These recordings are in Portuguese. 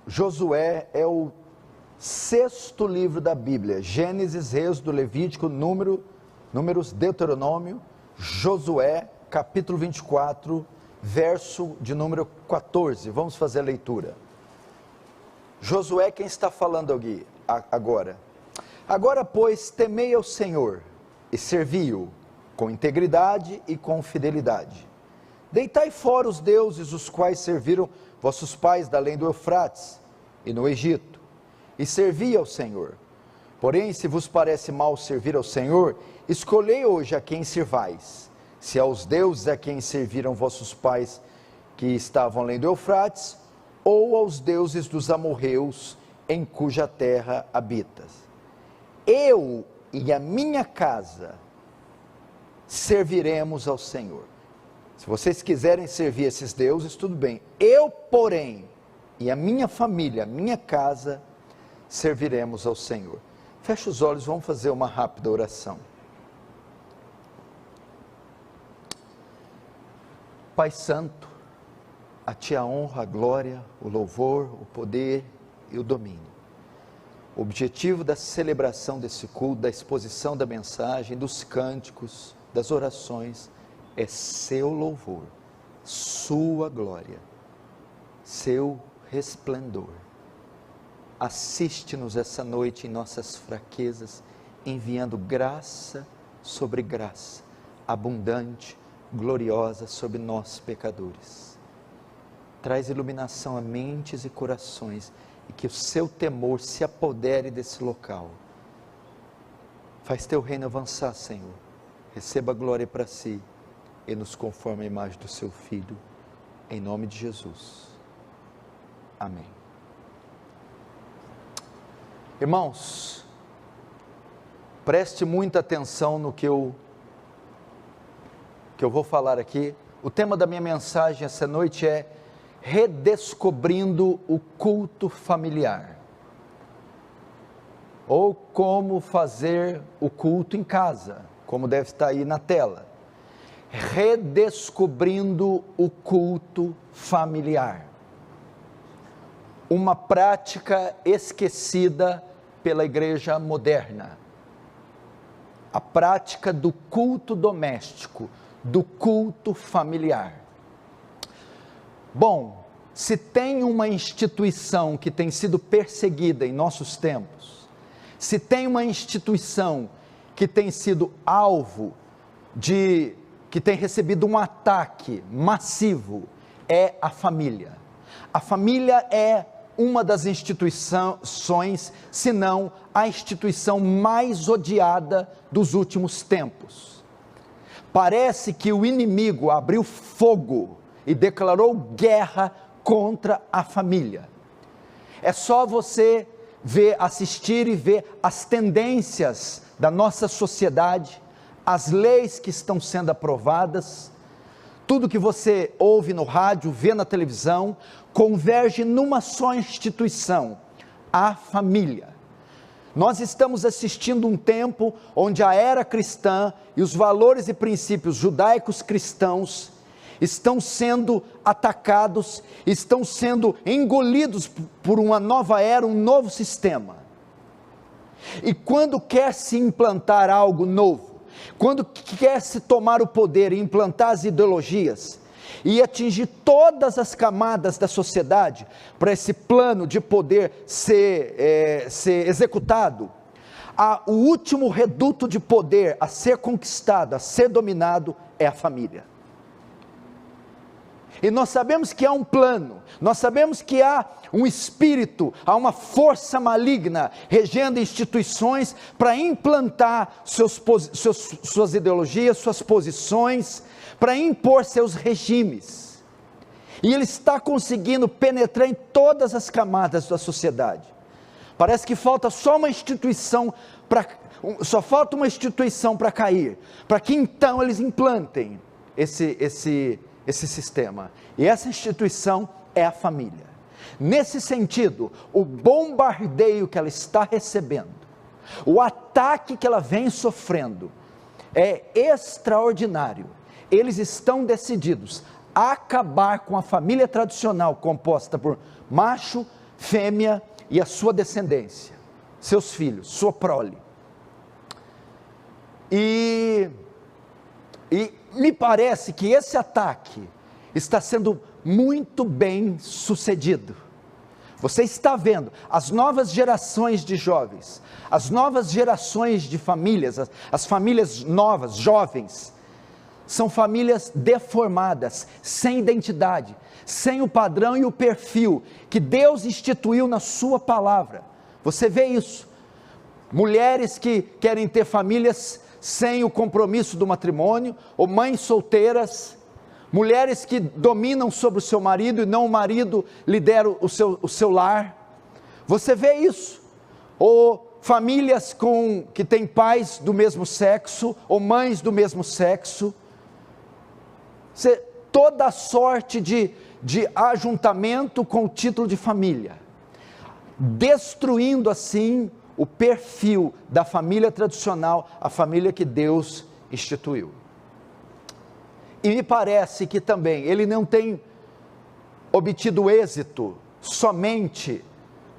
Josué é o sexto livro da Bíblia. Gênesis, Êxodo, Levítico, Números, Deuteronômio, Josué, capítulo 24, verso de número 14. Vamos fazer a leitura. Josué, quem está falando aqui agora? Agora, pois, temei ao Senhor e servi-o com integridade e com fidelidade. Deitai fora os deuses os quais serviram vossos pais da além do Eufrates e no Egito, e servi ao Senhor. Porém, se vos parece mal servir ao Senhor, escolhei hoje a quem servais, se aos deuses a quem serviram vossos pais que estavam além do Eufrates, ou aos deuses dos amorreus em cuja terra habitas. Eu e a minha casa serviremos ao Senhor. Se vocês quiserem servir esses deuses, tudo bem. Eu, porém, e a minha família, a minha casa, serviremos ao Senhor. Feche os olhos, vamos fazer uma rápida oração. Pai Santo, a Ti a honra, a glória, o louvor, o poder e o domínio. O objetivo da celebração desse culto, da exposição da mensagem, dos cânticos, das orações, é seu louvor, sua glória, seu resplendor. Assiste-nos essa noite em nossas fraquezas, enviando graça sobre graça, abundante, gloriosa sobre nós pecadores. Traz iluminação a mentes e corações, e que o seu temor se apodere desse local. Faz teu reino avançar, Senhor. Receba a glória para si, e nos conforme a imagem do seu Filho, em nome de Jesus. Amém. Irmãos, preste muita atenção no que eu vou falar aqui. O tema da minha mensagem essa noite é redescobrindo o culto familiar, ou como fazer o culto em casa, como deve estar aí na tela. Redescobrindo o culto familiar, uma prática esquecida pela igreja moderna, a prática do culto doméstico, do culto familiar. Bom, se tem uma instituição que tem sido perseguida em nossos tempos, se tem uma instituição que tem sido alvo que tem recebido um ataque massivo, é a família. A família é uma das instituições, se não a instituição mais odiada dos últimos tempos. Parece que o inimigo abriu fogo e declarou guerra contra a família. É só você assistir e ver as tendências da nossa sociedade, as leis que estão sendo aprovadas, tudo que você ouve no rádio, vê na televisão, converge numa só instituição, a família. Nós estamos assistindo um tempo onde a era cristã e os valores e princípios judaicos cristãos estão sendo atacados, estão sendo engolidos por uma nova era, um novo sistema. E quando quer se implantar algo novo, quando quer se tomar o poder e implantar as ideologias, e atingir todas as camadas da sociedade, para esse plano de poder ser executado, o último reduto de poder a ser conquistado, a ser dominado, é a família. E nós sabemos que há um plano, nós sabemos que há um espírito, há uma força maligna regendo instituições para implantar suas ideologias, suas posições, para impor seus regimes. E ele está conseguindo penetrar em todas as camadas da sociedade. Parece que falta só uma instituição para cair, para que então eles implantem esse sistema, e essa instituição é a família. Nesse sentido, o bombardeio que ela está recebendo, o ataque que ela vem sofrendo, é extraordinário. Eles estão decididos a acabar com a família tradicional, composta por macho, fêmea e a sua descendência, seus filhos, sua prole. E me parece que esse ataque está sendo muito bem sucedido. Você está vendo as novas gerações de jovens, as novas gerações de famílias, as famílias novas, jovens, são famílias deformadas, sem identidade, sem o padrão e o perfil que Deus instituiu na sua palavra. Você vê isso, mulheres que querem ter famílias sem o compromisso do matrimônio, ou mães solteiras, mulheres que dominam sobre o seu marido e não o marido lidera o seu lar. Você vê isso, ou famílias que têm pais do mesmo sexo, ou mães do mesmo sexo, toda sorte de ajuntamento com o título de família, destruindo assim o perfil da família tradicional, a família que Deus instituiu. E me parece que também ele não tem obtido êxito somente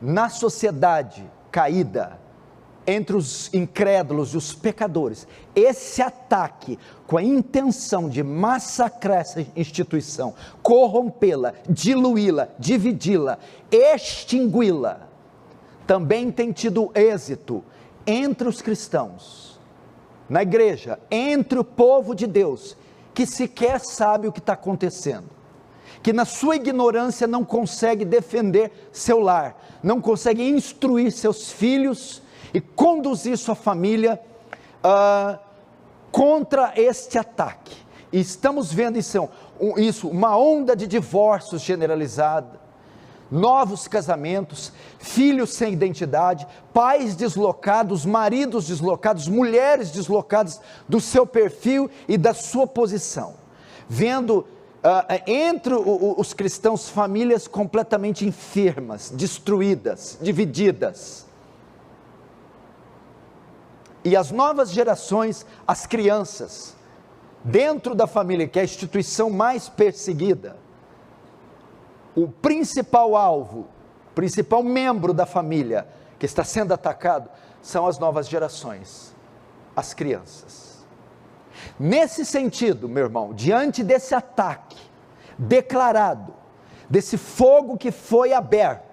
na sociedade caída, entre os incrédulos e os pecadores. Esse ataque com a intenção de massacrar essa instituição, corrompê-la, diluí-la, dividi-la, extingui-la, também tem tido êxito entre os cristãos, na igreja, entre o povo de Deus, que sequer sabe o que está acontecendo, que na sua ignorância não consegue defender seu lar, não consegue instruir seus filhos e conduzir sua família contra este ataque. E estamos vendo isso, uma onda de divórcios generalizada, novos casamentos, filhos sem identidade, pais deslocados, maridos deslocados, mulheres deslocadas do seu perfil e da sua posição, vendo entre os cristãos famílias completamente enfermas, destruídas, divididas, e as novas gerações, as crianças, dentro da família, que é a instituição mais perseguida, o principal alvo, o principal membro da família que está sendo atacado, são as novas gerações, as crianças. Nesse sentido, meu irmão, diante desse ataque declarado, desse fogo que foi aberto,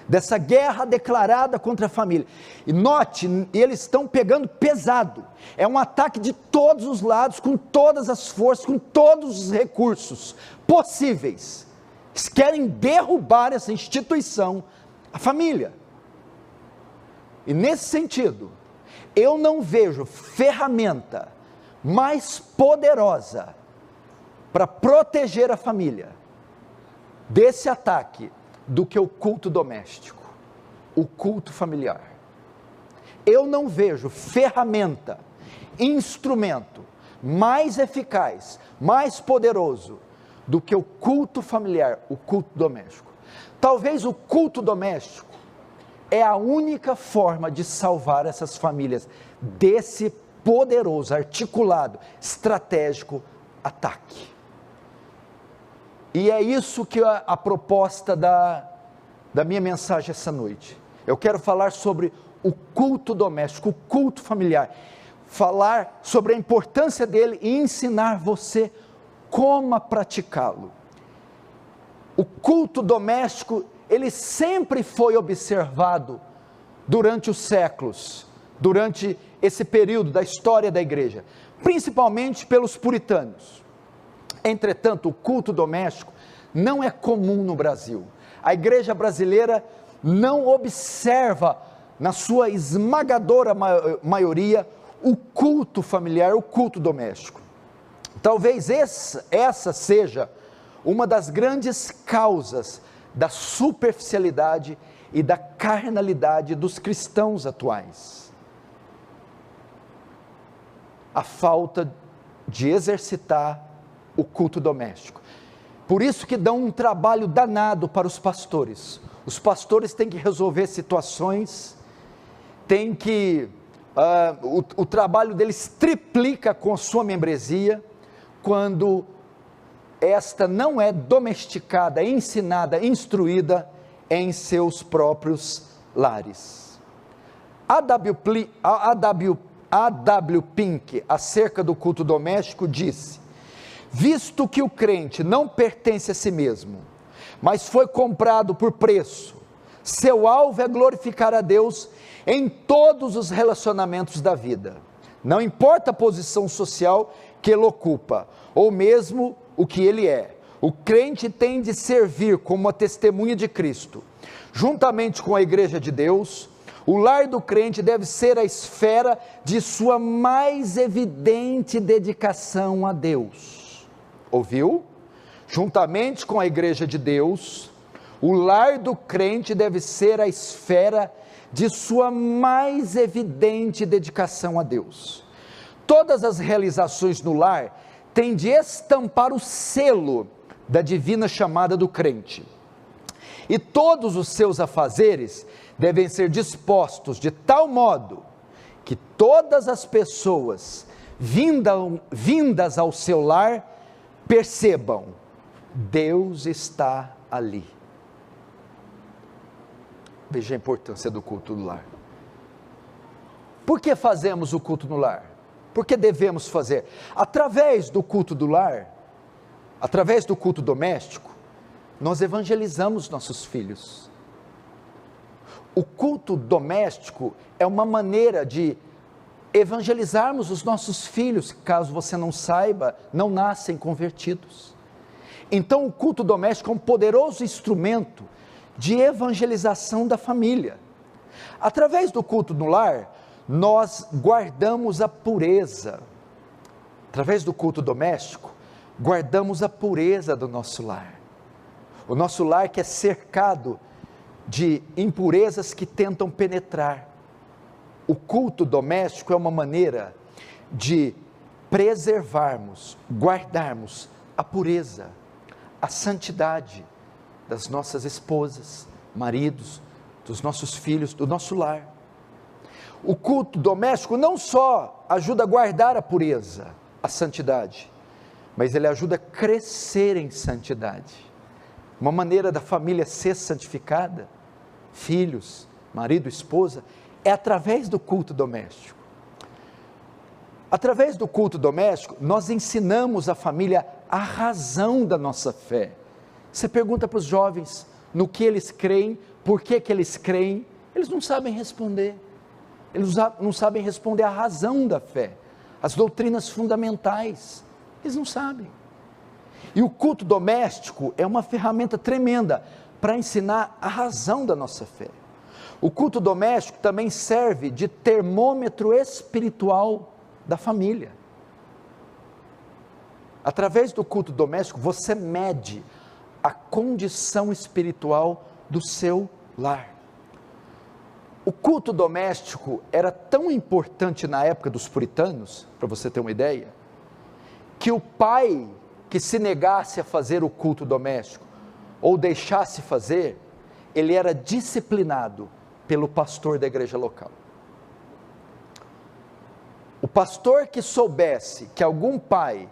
dessa guerra declarada contra a família, e note, eles estão pegando pesado, é um ataque de todos os lados, com todas as forças, com todos os recursos possíveis. Eles querem derrubar essa instituição, a família. E nesse sentido, eu não vejo ferramenta mais poderosa para proteger a família desse ataque do que o culto doméstico, o culto familiar. Eu não vejo ferramenta, instrumento mais eficaz, mais poderoso do que o culto familiar, o culto doméstico. Talvez o culto doméstico é a única forma de salvar essas famílias desse poderoso, articulado, estratégico ataque. E é isso que a proposta da minha mensagem essa noite. Eu quero falar sobre o culto doméstico, o culto familiar, falar sobre a importância dele e ensinar você como praticá-lo. O culto doméstico, ele sempre foi observado durante os séculos, durante esse período da história da igreja, principalmente pelos puritanos. Entretanto, o culto doméstico não é comum no Brasil. A igreja brasileira não observa, na sua esmagadora maioria, o culto familiar, o culto doméstico. Talvez essa seja uma das grandes causas da superficialidade e da carnalidade dos cristãos atuais. A falta de exercitar o culto doméstico. Por isso que dão um trabalho danado para os pastores. Os pastores têm que resolver situações, têm que, o trabalho deles triplica com a sua membresia, quando esta não é domesticada, ensinada, instruída em seus próprios lares. A.W. Pink, acerca do culto doméstico, disse: visto que o crente não pertence a si mesmo, mas foi comprado por preço, seu alvo é glorificar a Deus em todos os relacionamentos da vida, não importa a posição social que ele ocupa, ou mesmo o que ele é. O crente tem de servir como uma testemunha de Cristo, juntamente com a igreja de Deus. O lar do crente deve ser a esfera de sua mais evidente dedicação a Deus. Ouviu? Juntamente com a igreja de Deus, o lar do crente deve ser a esfera de sua mais evidente dedicação a Deus. Todas as realizações no lar têm de estampar o selo da divina chamada do crente. E todos os seus afazeres devem ser dispostos de tal modo que todas as pessoas vindas ao seu lar percebam: Deus está ali. Veja a importância do culto no lar. Por que fazemos o culto no lar? Por que devemos fazer? Através do culto do lar, através do culto doméstico, nós evangelizamos nossos filhos. O culto doméstico é uma maneira de evangelizarmos os nossos filhos, que, caso você não saiba, não nascem convertidos. Então o culto doméstico é um poderoso instrumento de evangelização da família. Através do culto no lar, nós guardamos a pureza. Através do culto doméstico, guardamos a pureza do nosso lar. O nosso lar que é cercado de impurezas que tentam penetrar. O culto doméstico é uma maneira de preservarmos, guardarmos a pureza, a santidade das nossas esposas, maridos, dos nossos filhos, do nosso lar. O culto doméstico não só ajuda a guardar a pureza, a santidade, mas ele ajuda a crescer em santidade. Uma maneira da família ser santificada, filhos, marido, esposa, é através do culto doméstico. Através do culto doméstico, nós ensinamos a família a razão da nossa fé. Você pergunta para os jovens no que eles creem, por que eles creem, eles não sabem responder. Eles não sabem responder a razão da fé, as doutrinas fundamentais, eles não sabem. E o culto doméstico é uma ferramenta tremenda para ensinar a razão da nossa fé. O culto doméstico também serve de termômetro espiritual da família. Através do culto doméstico, você mede a condição espiritual do seu lar. O culto doméstico era tão importante na época dos puritanos, para você ter uma ideia, que o pai que se negasse a fazer o culto doméstico, ou deixasse fazer, ele era disciplinado pelo pastor da igreja local. O pastor que soubesse que algum pai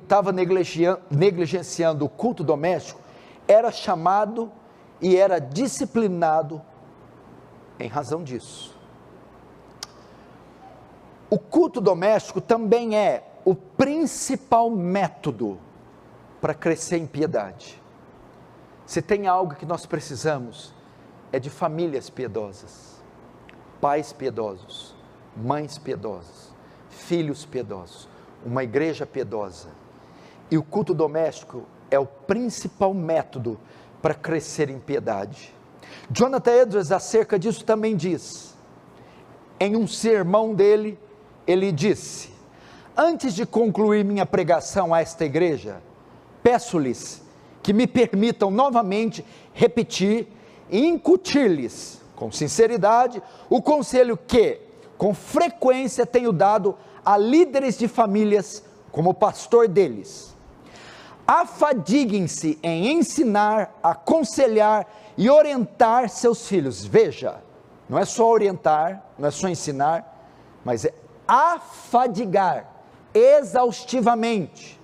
estava negligenciando o culto doméstico, era chamado e era disciplinado em razão disso. O culto doméstico também é o principal método para crescer em piedade. Se tem algo que nós precisamos, é de famílias piedosas, pais piedosos, mães piedosas, filhos piedosos, uma igreja piedosa. E o culto doméstico é o principal método para crescer em piedade. Jonathan Edwards acerca disso também diz, em um sermão dele, ele disse: antes de concluir minha pregação a esta igreja, peço-lhes que me permitam novamente repetir e incutir-lhes, com sinceridade, o conselho que, com frequência, tenho dado a líderes de famílias como pastor deles. Afadiguem-se em ensinar, aconselhar e orientar seus filhos. Veja, não é só orientar, não é só ensinar, mas é afadigar exaustivamente,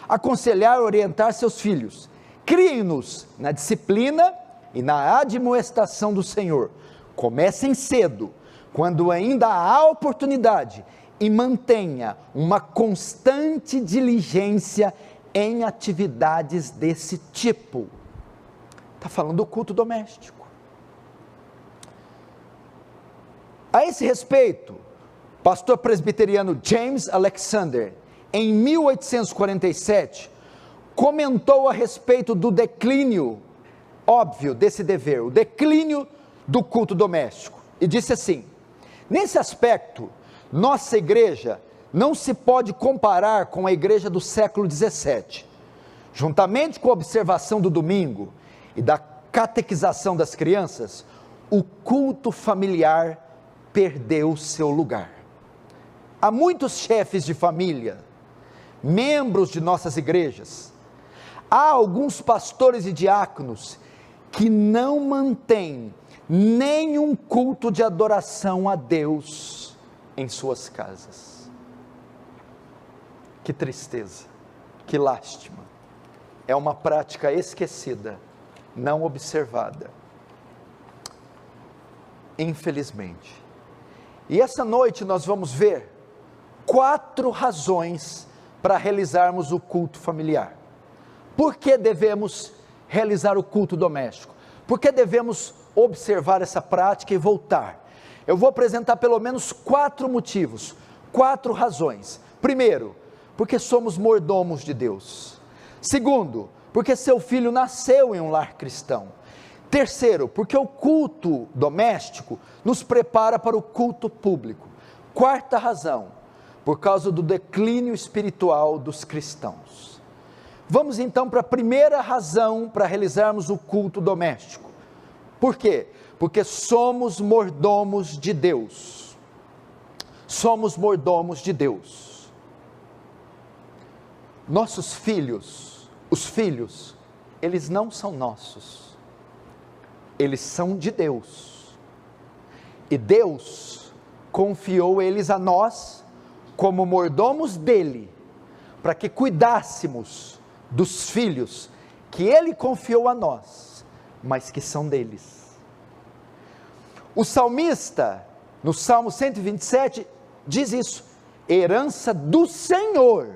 aconselhar e orientar seus filhos. Criem-nos na disciplina e na admoestação do Senhor. Comecem cedo, quando ainda há oportunidade, e mantenha uma constante diligência em atividades desse tipo. Está falando do culto doméstico. A esse respeito, pastor presbiteriano James Alexander, em 1847, comentou a respeito do declínio óbvio desse dever, o declínio do culto doméstico, e disse assim: nesse aspecto, nossa igreja não se pode comparar com a igreja do século XVII. Juntamente com a observação do domingo e da catequização das crianças, o culto familiar perdeu seu lugar. Há muitos chefes de família, membros de nossas igrejas, há alguns pastores e diáconos que não mantêm nenhum culto de adoração a Deus em suas casas. Que tristeza, que lástima. É uma prática esquecida, não observada. Infelizmente. E essa noite nós vamos ver 4 razões para realizarmos o culto familiar. Por que devemos realizar o culto doméstico? Por que devemos observar essa prática e voltar? Eu vou apresentar pelo menos 4 motivos, 4 razões. Primeiro, porque somos mordomos de Deus. Segundo, porque seu filho nasceu em um lar cristão. Terceiro, porque o culto doméstico nos prepara para o culto público. Quarta razão, por causa do declínio espiritual dos cristãos. Vamos então para a primeira razão para realizarmos o culto doméstico. Por quê? Porque somos mordomos de Deus. Somos mordomos de Deus. Nossos filhos, os filhos, eles não são nossos. Eles são de Deus. E Deus confiou eles a nós como mordomos dele, para que cuidássemos dos filhos que ele confiou a nós, mas que são deles. O salmista, no Salmo 127, diz isso: herança do Senhor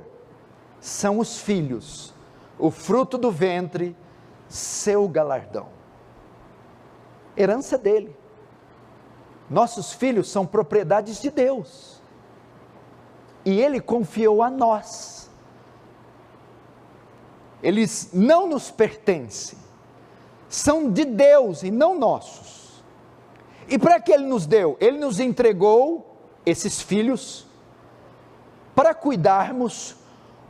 são os filhos, o fruto do ventre, seu galardão. Herança dele. Nossos filhos são propriedades de Deus, e ele confiou a nós. Eles não nos pertencem, são de Deus e não nossos. E para que ele nos deu? Ele nos entregou esses filhos para cuidarmos,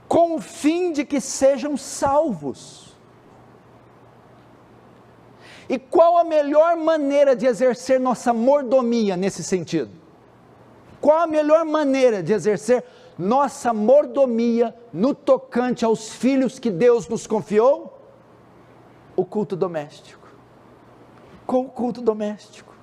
com o fim de que sejam salvos. E qual a melhor maneira de exercer nossa mordomia nesse sentido? Qual a melhor maneira de exercer nossa mordomia no tocante aos filhos que Deus nos confiou? O culto doméstico. Com o culto doméstico.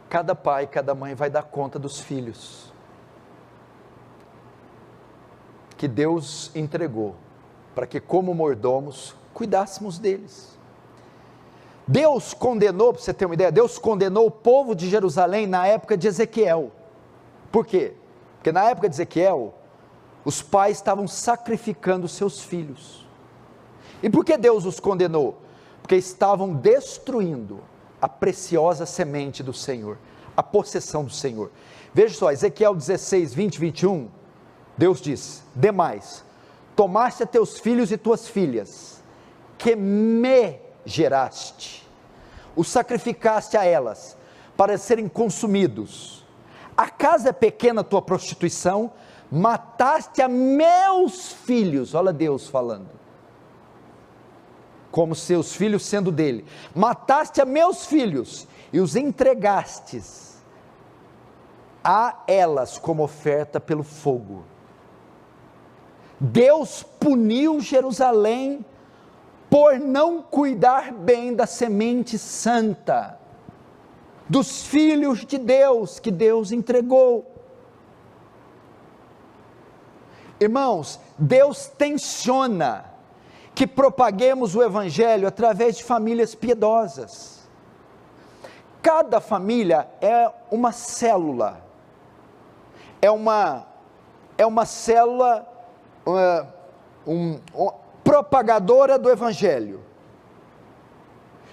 Cada pai, cada mãe vai dar conta dos filhos que Deus entregou, para que como mordomos, cuidássemos deles. Deus condenou, para você ter uma ideia, Deus condenou o povo de Jerusalém na época de Ezequiel. Por quê? Porque na época de Ezequiel, os pais estavam sacrificando seus filhos. E por que Deus os condenou? Porque estavam destruindo a preciosa semente do Senhor, a possessão do Senhor. Veja só, Ezequiel 16, 20 e 21, Deus diz: demais, tomaste a teus filhos e tuas filhas, que me geraste, os sacrificaste a elas, para serem consumidos. Acaso é pequena a tua prostituição? Mataste a meus filhos, olha Deus falando, como seus filhos sendo dele. Mataste a meus filhos e os entregastes a elas como oferta pelo fogo. Deus puniu Jerusalém por não cuidar bem da semente santa, dos filhos de Deus que Deus entregou. Irmãos, Deus tensiona que propaguemos o Evangelho através de famílias piedosas. Cada família é uma célula, é uma célula propagadora do Evangelho.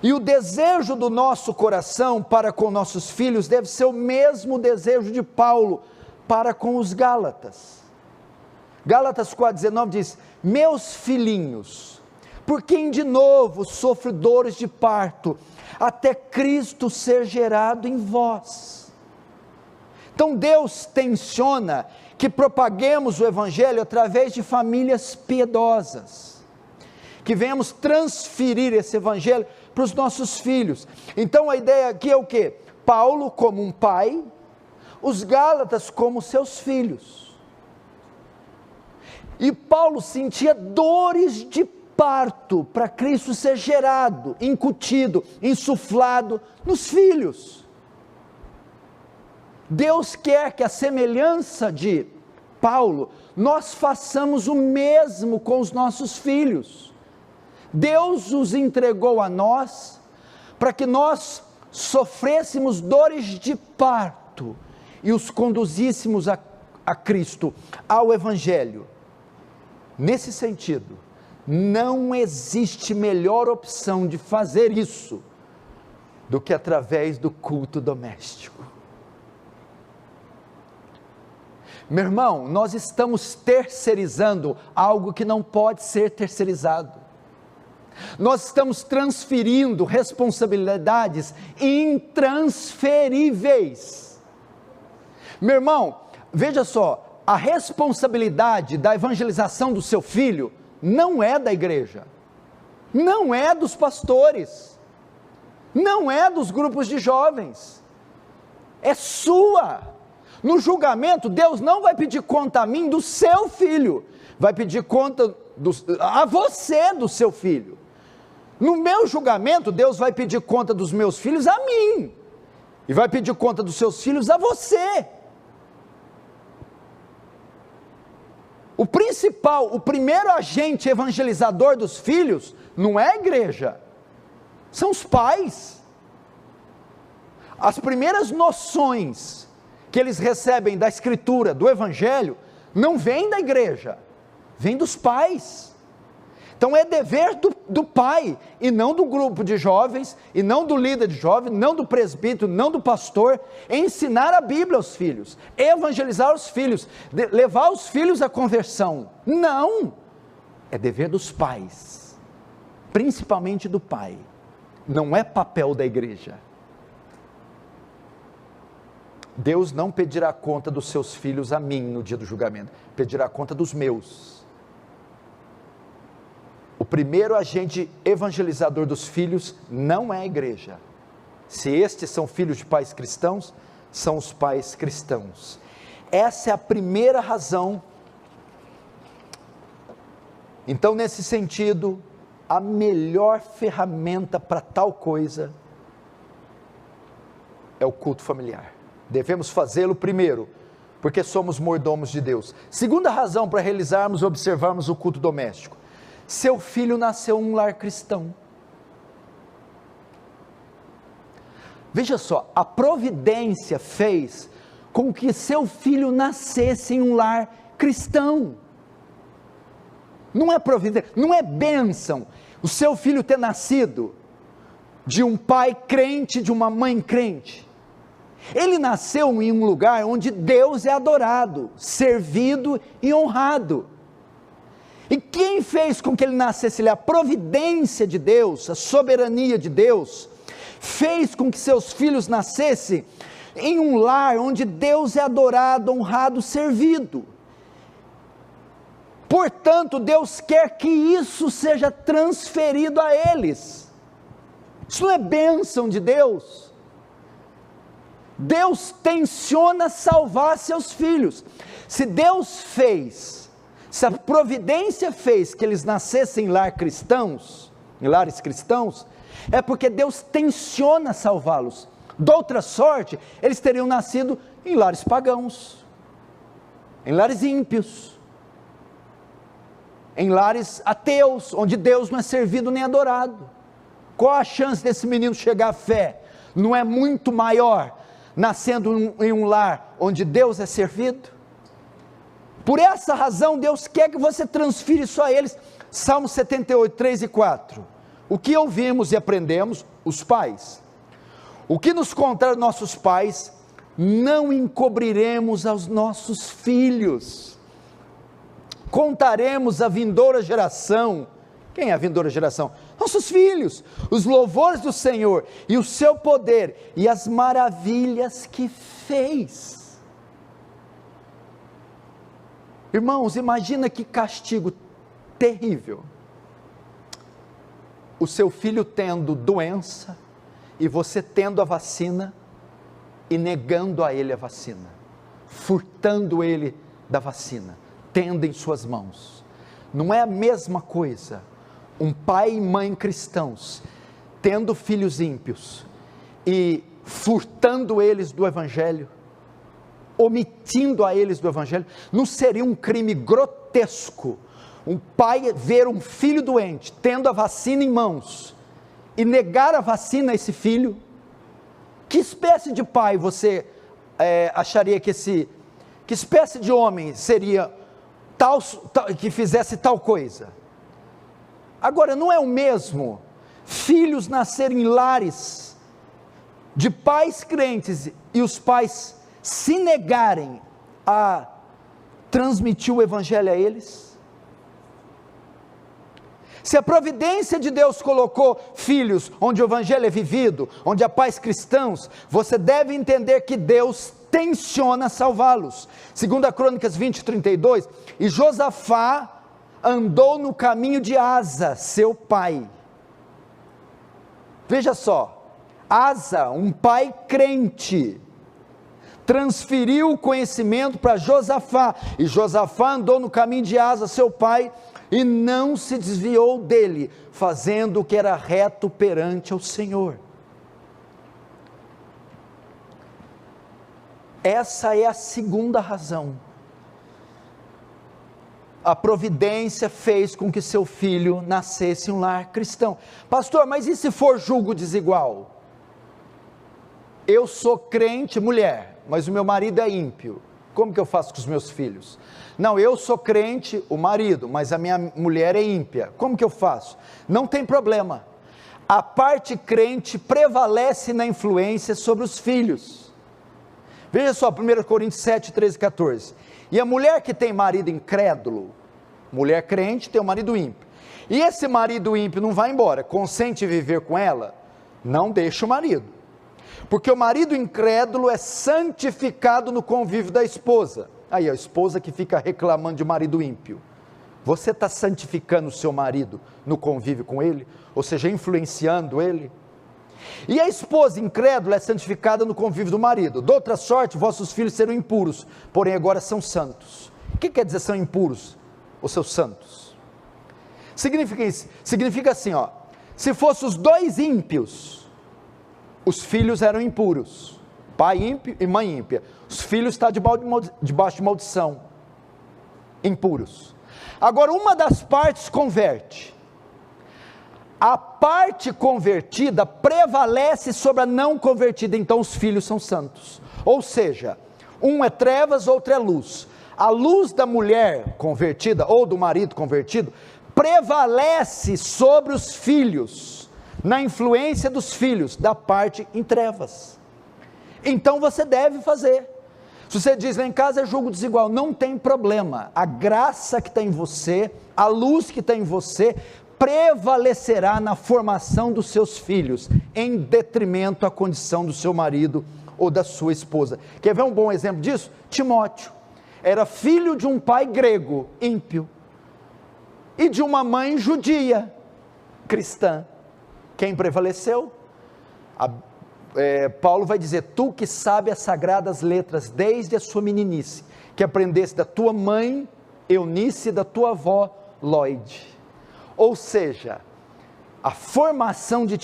E o desejo do nosso coração para com nossos filhos deve ser o mesmo desejo de Paulo para com os Gálatas. Gálatas 4,19 diz: meus filhinhos, por quem de novo sofro dores de parto, até Cristo ser gerado em vós. Então Deus tensiona que propaguemos o Evangelho através de famílias piedosas, que venhamos transferir esse Evangelho para os nossos filhos. Então a ideia aqui é o quê? Paulo como um pai, os Gálatas como seus filhos. E Paulo sentia dores de parto para Cristo ser gerado, incutido, insuflado nos filhos. Deus quer que a semelhança de Paulo, nós façamos o mesmo com os nossos filhos. Deus os entregou a nós, para que nós sofrêssemos dores de parto, e os conduzíssemos a Cristo, ao Evangelho. Nesse sentido, não existe melhor opção de fazer isso, do que através do culto doméstico. Meu irmão, nós estamos terceirizando algo que não pode ser terceirizado. Nós estamos transferindo responsabilidades intransferíveis. Meu irmão, veja só, a responsabilidade da evangelização do seu filho não é da igreja, não é dos pastores, não é dos grupos de jovens, é sua. No julgamento, Deus não vai pedir conta a mim do seu filho, vai pedir conta a você do seu filho. No meu julgamento, Deus vai pedir conta dos meus filhos a mim, e vai pedir conta dos seus filhos a você. O primeiro agente evangelizador dos filhos, não é a igreja, são os pais. As primeiras noções que eles recebem da Escritura, do Evangelho, não vêm da igreja, vêm dos pais. Então é dever do pai, e não do grupo de jovens, e não do líder de jovens, não do presbítero, não do pastor, ensinar a Bíblia aos filhos, evangelizar os filhos, levar os filhos à conversão. Não, é dever dos pais, principalmente do pai, não é papel da igreja. Deus não pedirá conta dos seus filhos a mim no dia do julgamento, pedirá conta dos meus. O primeiro agente evangelizador dos filhos não é a igreja. Se estes são filhos de pais cristãos, são os pais cristãos. Essa é a primeira razão. Então, nesse sentido, a melhor ferramenta para tal coisa é o culto familiar. Devemos fazê-lo primeiro, porque somos mordomos de Deus. Segunda razão para realizarmos e observarmos o culto doméstico: seu filho nasceu em um lar cristão. Veja só, a providência fez com que seu filho nascesse em um lar cristão. Não é providência, não é bênção o seu filho ter nascido de um pai crente, de uma mãe crente. Ele nasceu em um lugar onde Deus é adorado, servido e honrado. E quem fez com que ele nascesse? A providência de Deus, a soberania de Deus, fez com que seus filhos nascessem em um lar onde Deus é adorado, honrado, servido. Portanto, Deus quer que isso seja transferido a eles. Isso não é bênção de Deus? Deus tenciona salvar seus filhos. Se Deus fez, se a providência fez que eles nascessem em lares cristãos, é porque Deus tenciona salvá-los. De outra sorte, eles teriam nascido em lares pagãos, em lares ímpios. em lares ateus, onde Deus não é servido nem adorado. Qual a chance desse menino chegar à fé? Não é muito maior nascendo em um lar onde Deus é servido? Por essa razão, Deus quer que você transfira isso a eles. Salmo 78, 3 e 4. O que ouvimos e aprendemos, os pais. O que nos contaram nossos pais, não encobriremos aos nossos filhos. Contaremos à vindoura geração. Quem é a vindoura geração? Nossos filhos, os louvores do Senhor, e o seu poder, e as maravilhas que fez. Irmãos, imagina que castigo terrível, o seu filho tendo doença, e você tendo a vacina, e negando a ele a vacina, furtando ele da vacina, tendo em suas mãos. Não é a mesma coisa, um pai e mãe cristãos, tendo filhos ímpios, e furtando eles do evangelho, omitindo a eles do evangelho? Não seria um crime grotesco, um pai ver um filho doente, tendo a vacina em mãos, e negar a vacina a esse filho? Que espécie de pai você acharia que espécie de homem seria tal, que fizesse tal coisa? Agora, não é o mesmo filhos nascerem em lares de pais crentes e os pais se negarem a transmitir o evangelho a eles? Se a providência de Deus colocou filhos onde o evangelho é vivido, onde há pais cristãos, você deve entender que Deus tenciona salvá-los. 2 Crônicas 20, 32, e Josafá andou no caminho de Asa, seu pai. Veja só, Asa, um pai crente, transferiu o conhecimento para Josafá, e Josafá andou no caminho de Asa, seu pai, e não se desviou dele, fazendo o que era reto perante ao Senhor. Essa é a segunda razão. A providência fez com que seu filho nascesse em um lar cristão. Pastor, mas e se for julgo desigual? Eu sou crente, mulher, mas o meu marido é ímpio. Como que eu faço com os meus filhos? Não, eu sou crente, o marido, mas a minha mulher é ímpia. Como que eu faço? Não tem problema. A parte crente prevalece na influência sobre os filhos. Veja só, 1 Coríntios 7, 13 e 14. E a mulher que tem marido incrédulo, mulher crente tem um marido ímpio, e esse marido ímpio não vai embora, consente em viver com ela, não deixa o marido, porque o marido incrédulo é santificado no convívio da esposa. Aí a esposa que fica reclamando de marido ímpio, você está santificando o seu marido no convívio com ele, ou seja, influenciando ele? E a esposa incrédula é santificada no convívio do marido. De outra sorte, vossos filhos serão impuros, porém agora são santos. O que quer dizer são impuros, os seus santos? Significa assim, ó, se fossem os dois ímpios, os filhos eram impuros, pai ímpio e mãe ímpia, os filhos estão debaixo de maldição, impuros. Agora uma das partes converte, a parte convertida prevalece sobre a não convertida, então os filhos são santos, ou seja, um é trevas, outro é luz. A luz da mulher convertida, ou do marido convertido, prevalece sobre os filhos, na influência dos filhos, da parte em trevas. Então você deve fazer. Se você diz, lá em casa é julgo desigual, não tem problema, a graça que está em você, a luz que está em você, prevalecerá na formação dos seus filhos, em detrimento à condição do seu marido ou da sua esposa. Quer ver um bom exemplo disso? Timóteo, era filho de um pai grego, ímpio, e de uma mãe judia, cristã. Quem prevaleceu? Paulo vai dizer, tu que sabe as sagradas letras desde a sua meninice, que aprendesse da tua mãe Eunice e da tua avó Lloyd. Ou seja, na formação de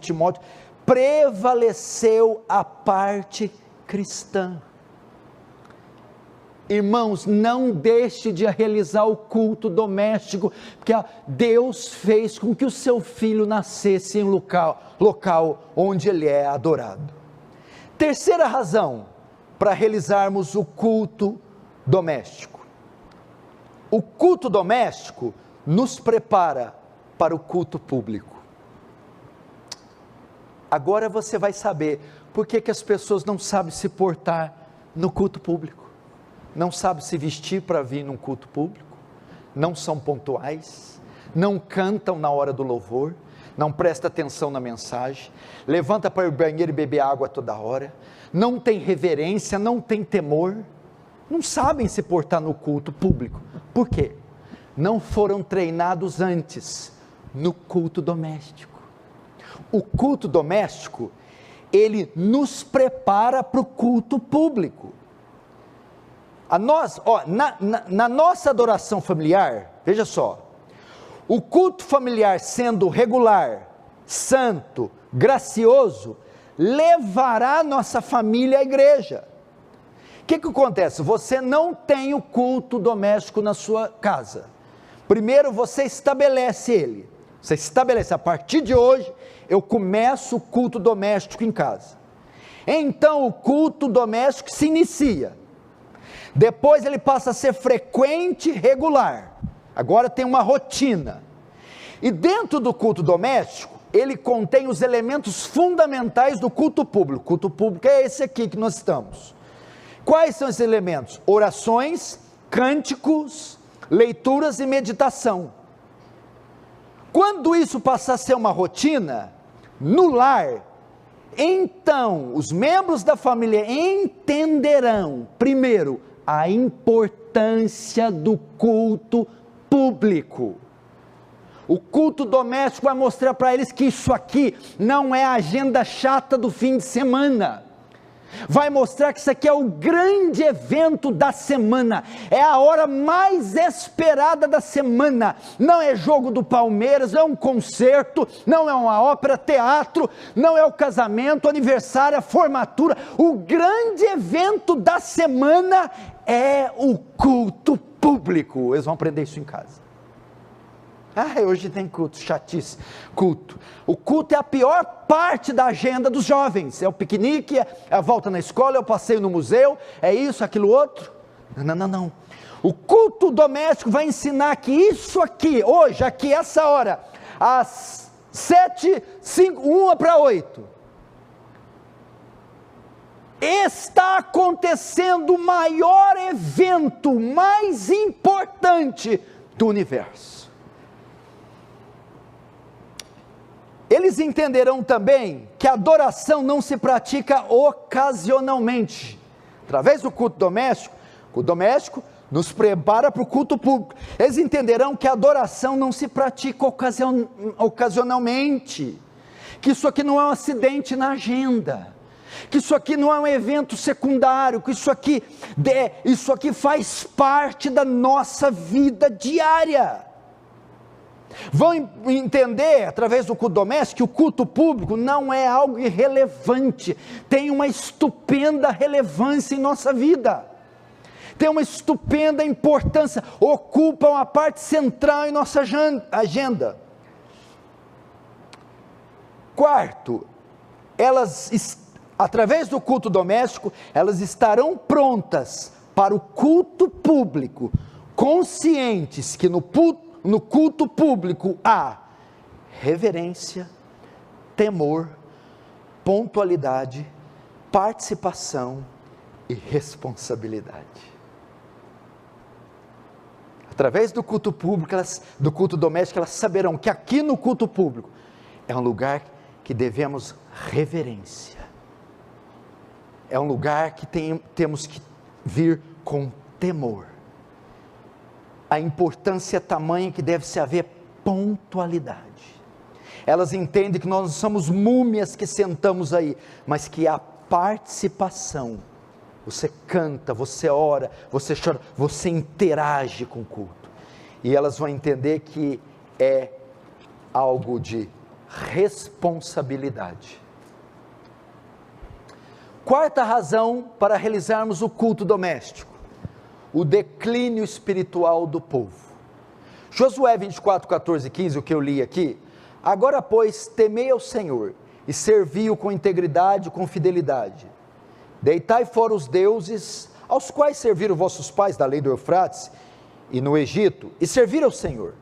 Timóteo, prevaleceu a parte cristã. Irmãos, não deixe de realizar o culto doméstico, porque Deus fez com que o seu filho nascesse em um local onde ele é adorado. Terceira razão para realizarmos o culto doméstico. O culto doméstico nos prepara para o culto público. Agora você vai saber por que as pessoas não sabem se portar no culto público. Não sabem se vestir para vir num culto público, não são pontuais, não cantam na hora do louvor, não prestam atenção na mensagem, levanta para ir ao banheiro e beber água toda hora, não tem reverência, não tem temor, não sabem se portar no culto público. Por quê? Não foram treinados antes no culto doméstico. O culto doméstico, ele nos prepara para o culto público. Na nossa adoração familiar, veja só, o culto familiar sendo regular, santo, gracioso, levará nossa família à igreja. O que acontece? Você não tem o culto doméstico na sua casa. Primeiro você estabelece ele. Você estabelece, a partir de hoje, eu começo o culto doméstico em casa. Então o culto doméstico se inicia. Depois ele passa a ser frequente e regular. Agora tem uma rotina. E dentro do culto doméstico, ele contém os elementos fundamentais do culto público. O culto público é esse aqui que nós estamos. Quais são esses elementos? Orações, cânticos, leituras e meditação. Quando isso passar a ser uma rotina, no lar, então os membros da família entenderão, primeiro, a importância do culto público. O culto doméstico vai mostrar para eles que isso aqui não é a agenda chata do fim de semana. Vai mostrar que isso aqui é o grande evento da semana, é a hora mais esperada da semana. Não é jogo do Palmeiras, não é um concerto, não é uma ópera, teatro, não é o casamento, o aniversário, a formatura. O grande evento da semana é o culto público. Eles vão aprender isso em casa. Hoje tem culto, chatice, culto. O culto é a pior parte da agenda dos jovens. É o piquenique, é a volta na escola, é o passeio no museu, é isso, aquilo outro. Não. O culto doméstico vai ensinar que isso aqui, hoje, aqui, essa hora, às 7, 5, 1 para 8, está acontecendo o maior evento, mais importante do universo. Eles entenderão também que a adoração não se pratica ocasionalmente. Através do culto doméstico, o doméstico nos prepara para o culto público. Eles entenderão que a adoração não se pratica ocasionalmente, que isso aqui não é um acidente na agenda, que isso aqui não é um evento secundário, que isso aqui faz parte da nossa vida diária. Vão entender, através do culto doméstico, que o culto público não é algo irrelevante, tem uma estupenda relevância em nossa vida, tem uma estupenda importância, ocupa uma parte central em nossa agenda. Quarto, através do culto doméstico, elas estarão prontas para o culto público, conscientes que no culto público há reverência, temor, pontualidade, participação e responsabilidade. Através do culto público, do culto doméstico, elas saberão que aqui no culto público é um lugar que devemos reverência, é um lugar que temos que vir com temor. A importância é tamanha que deve-se haver pontualidade. Elas entendem que nós não somos múmias que sentamos aí, mas que há participação. Você canta, você ora, você chora, você interage com o culto. E elas vão entender que é algo de responsabilidade. Quarta razão para realizarmos o culto doméstico. o declínio espiritual do povo. Josué 24, 14 e 15, o que eu li aqui: agora, pois, temei ao Senhor, e servi-o com integridade e com fidelidade. Deitai fora os deuses, aos quais serviram vossos pais da lei do Eufrates, e no Egito, e serviram ao Senhor.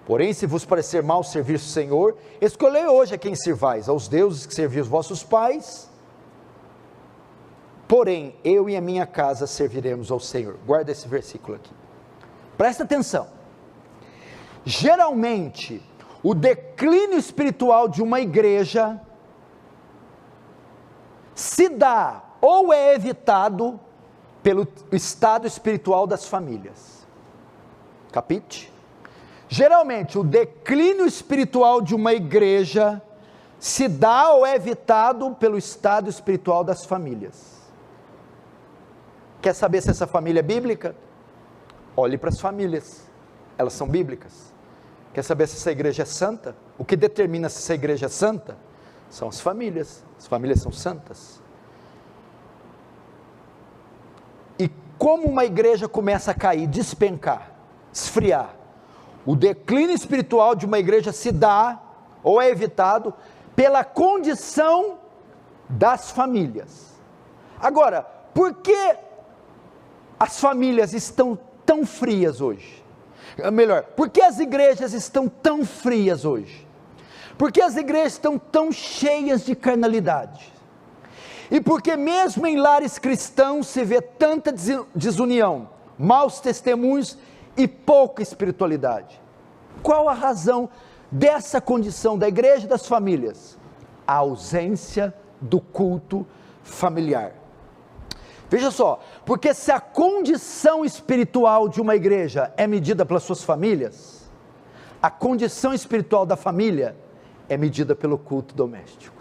Porém, se vos parecer mal servir o Senhor, escolhei hoje a quem servais, aos deuses que serviam os vossos pais. Porém, eu e a minha casa serviremos ao Senhor. Guarda esse versículo aqui. Presta atenção. Geralmente, o declínio espiritual de uma igreja se dá ou é evitado pelo estado espiritual das famílias. Capite? Geralmente, o declínio espiritual de uma igreja se dá ou é evitado pelo estado espiritual das famílias. Quer saber se essa família é bíblica? Olhe para as famílias, elas são bíblicas. Quer saber se essa igreja é santa? O que determina se essa igreja é santa? São as famílias são santas. E como uma igreja começa a cair, despencar, esfriar, o declínio espiritual de uma igreja se dá, ou é evitado, pela condição das famílias. Agora, por que as famílias estão tão frias hoje? Melhor, por que as igrejas estão tão frias hoje? Por que as igrejas estão tão cheias de carnalidade? E porque mesmo em lares cristãos se vê tanta desunião, maus testemunhos e pouca espiritualidade? Qual a razão dessa condição da igreja e das famílias? A ausência do culto familiar. Veja só, porque se a condição espiritual de uma igreja é medida pelas suas famílias, a condição espiritual da família é medida pelo culto doméstico.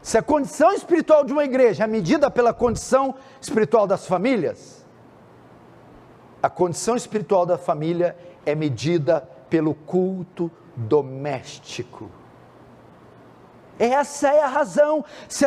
Se a condição espiritual de uma igreja é medida pela condição espiritual das famílias, a condição espiritual da família é medida pelo culto doméstico. Essa é a razão. Se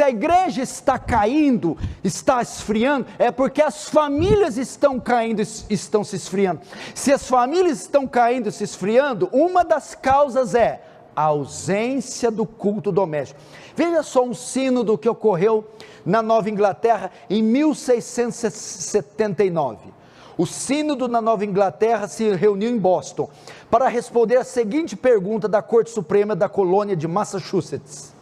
a igreja está caindo, está esfriando, é porque as famílias estão caindo, estão se esfriando. Se as famílias estão caindo e se esfriando, uma das causas é a ausência do culto doméstico. Veja só um sínodo que ocorreu na Nova Inglaterra em 1679. O sínodo na Nova Inglaterra se reuniu em Boston para responder a seguinte pergunta da Corte Suprema da colônia de Massachusetts: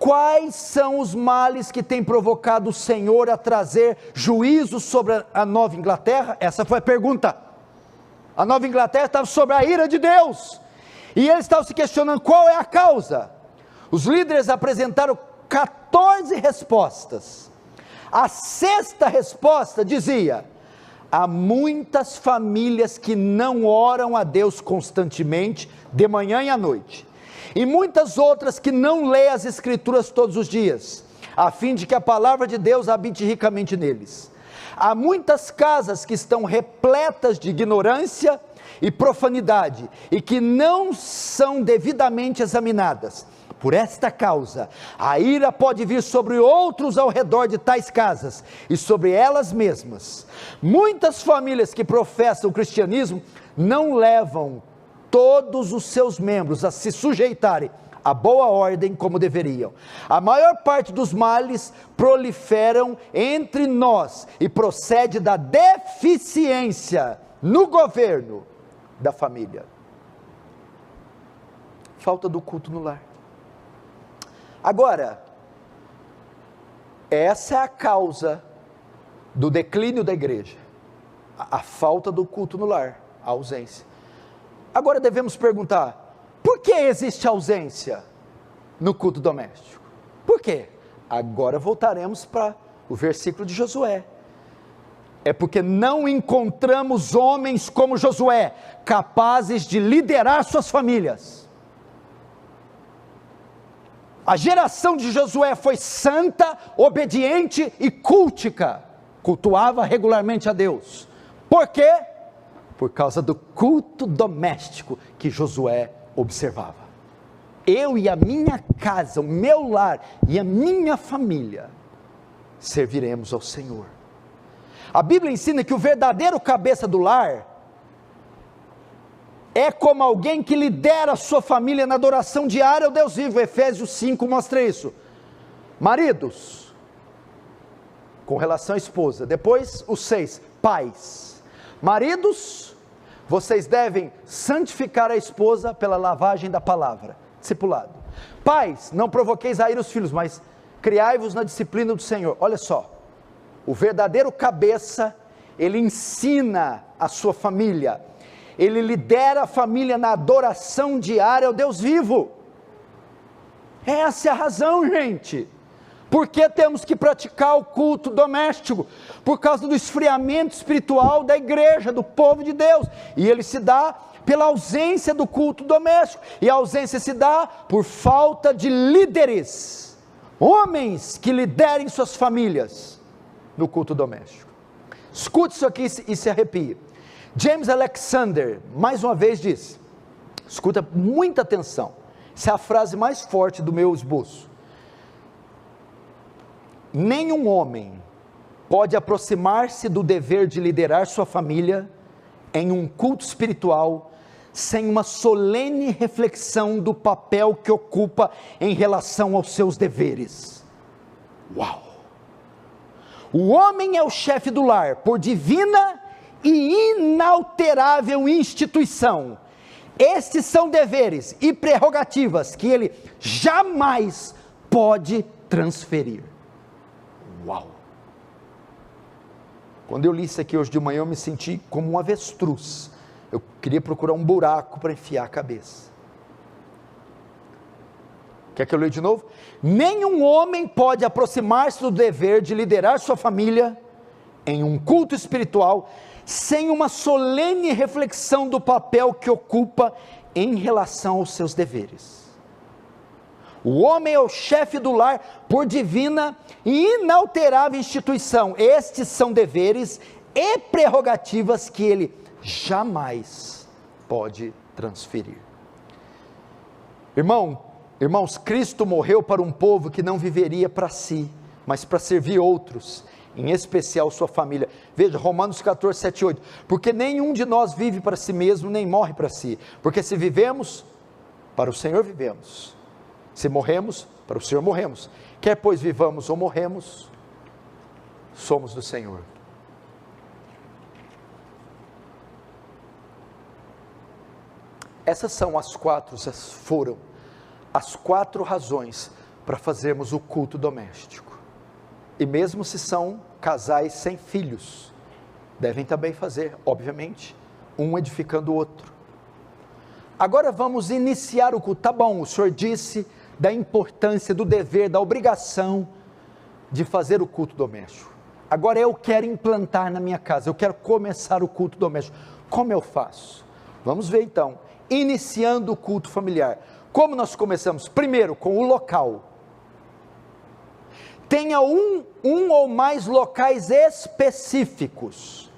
quais são os males que têm provocado o Senhor a trazer juízo sobre a Nova Inglaterra? Essa foi a pergunta. A Nova Inglaterra estava sob a ira de Deus, e eles estavam se questionando qual é a causa. Os líderes apresentaram 14 respostas. A sexta resposta dizia: há muitas famílias que não oram a Deus constantemente, de manhã e à noite, e muitas outras que não lêem as Escrituras todos os dias, a fim de que a palavra de Deus habite ricamente neles. Há muitas casas que estão repletas de ignorância e profanidade, e que não são devidamente examinadas. Por esta causa, a ira pode vir sobre outros ao redor de tais casas, e sobre elas mesmas. Muitas famílias que professam o cristianismo, não levam todos os seus membros a se sujeitarem à boa ordem como deveriam. A maior parte dos males proliferam entre nós, e procede da deficiência no governo da família. Falta do culto no lar. Agora, essa é a causa do declínio da igreja, a falta do culto no lar, a ausência. Agora devemos perguntar: por que existe ausência no culto doméstico? Por quê? Agora voltaremos para o versículo de Josué. É porque não encontramos homens como Josué, capazes de liderar suas famílias. A geração de Josué foi santa, obediente e cultica, cultuava regularmente a Deus. Por quê? Por causa do culto doméstico que Josué observava. Eu e a minha casa, o meu lar e a minha família serviremos ao Senhor. A Bíblia ensina que o verdadeiro cabeça do lar é como alguém que lidera a sua família na adoração diária ao Deus vivo. Efésios 5 mostra isso. Maridos, com relação à esposa. Depois o 6, pais. Maridos, vocês devem santificar a esposa pela lavagem da palavra. Discipulado. Pais, não provoqueis a ira os filhos, mas criai-vos na disciplina do Senhor. Olha só, o verdadeiro cabeça, ele ensina a sua família, ele lidera a família na adoração diária ao Deus vivo. Essa é a razão, gente, porque temos que praticar o culto doméstico, por causa do esfriamento espiritual da igreja, do povo de Deus, e ele se dá pela ausência do culto doméstico, e a ausência se dá por falta de líderes, homens que liderem suas famílias no culto doméstico. Escute isso aqui e se arrepie. James Alexander, mais uma vez diz, escuta muita atenção, essa é a frase mais forte do meu esboço: nenhum homem pode aproximar-se do dever de liderar sua família em um culto espiritual sem uma solene reflexão do papel que ocupa em relação aos seus deveres. Uau! O homem é o chefe do lar por divina e inalterável instituição. Estes são deveres e prerrogativas que ele jamais pode transferir. Uau! Quando eu li isso aqui hoje de manhã, eu me senti como um avestruz. Eu queria procurar um buraco para enfiar a cabeça. Quer que eu leia de novo? Nenhum homem pode aproximar-se do dever de liderar sua família em um culto espiritual sem uma solene reflexão do papel que ocupa em relação aos seus deveres. O homem é o chefe do lar por divina e inalterável instituição. Estes são deveres e prerrogativas que ele jamais pode transferir. Irmãos, Cristo morreu para um povo que não viveria para si, mas para servir outros, em especial sua família. Veja, Romanos 14, 7 e 8, porque nenhum de nós vive para si mesmo, nem morre para si, porque se vivemos, para o Senhor vivemos, se morremos, para o Senhor morremos, quer pois vivamos ou morremos, somos do Senhor. Essas foram as 4 razões para fazermos o culto doméstico. E mesmo se são casais sem filhos, devem também fazer, obviamente, um edificando o outro. Agora vamos iniciar o culto. Tá bom, o senhor disse da importância, do dever, da obrigação de fazer o culto doméstico. Agora eu quero implantar na minha casa, eu quero começar o culto doméstico. Como eu faço? Vamos ver então, iniciando o culto familiar. Como nós começamos? Primeiro, com o local. Tenha um ou mais locais específicos,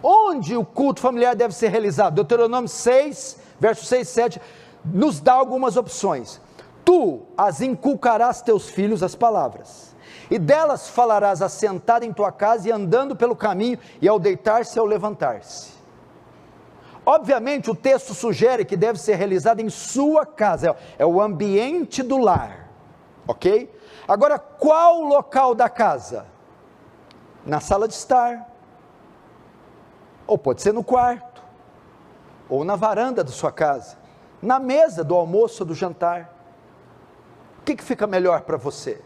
onde o culto familiar deve ser realizado. Deuteronômio 6, versos 6 e 7, nos dá algumas opções. Tu as inculcarás teus filhos as palavras, e delas falarás assentado em tua casa e andando pelo caminho, e ao deitar-se e ao levantar-se. Obviamente o texto sugere que deve ser realizado em sua casa, é o ambiente do lar, ok? Agora, qual o local da casa? Na sala de estar, ou pode ser no quarto, ou na varanda da sua casa, na mesa do almoço ou do jantar. O que fica melhor para você?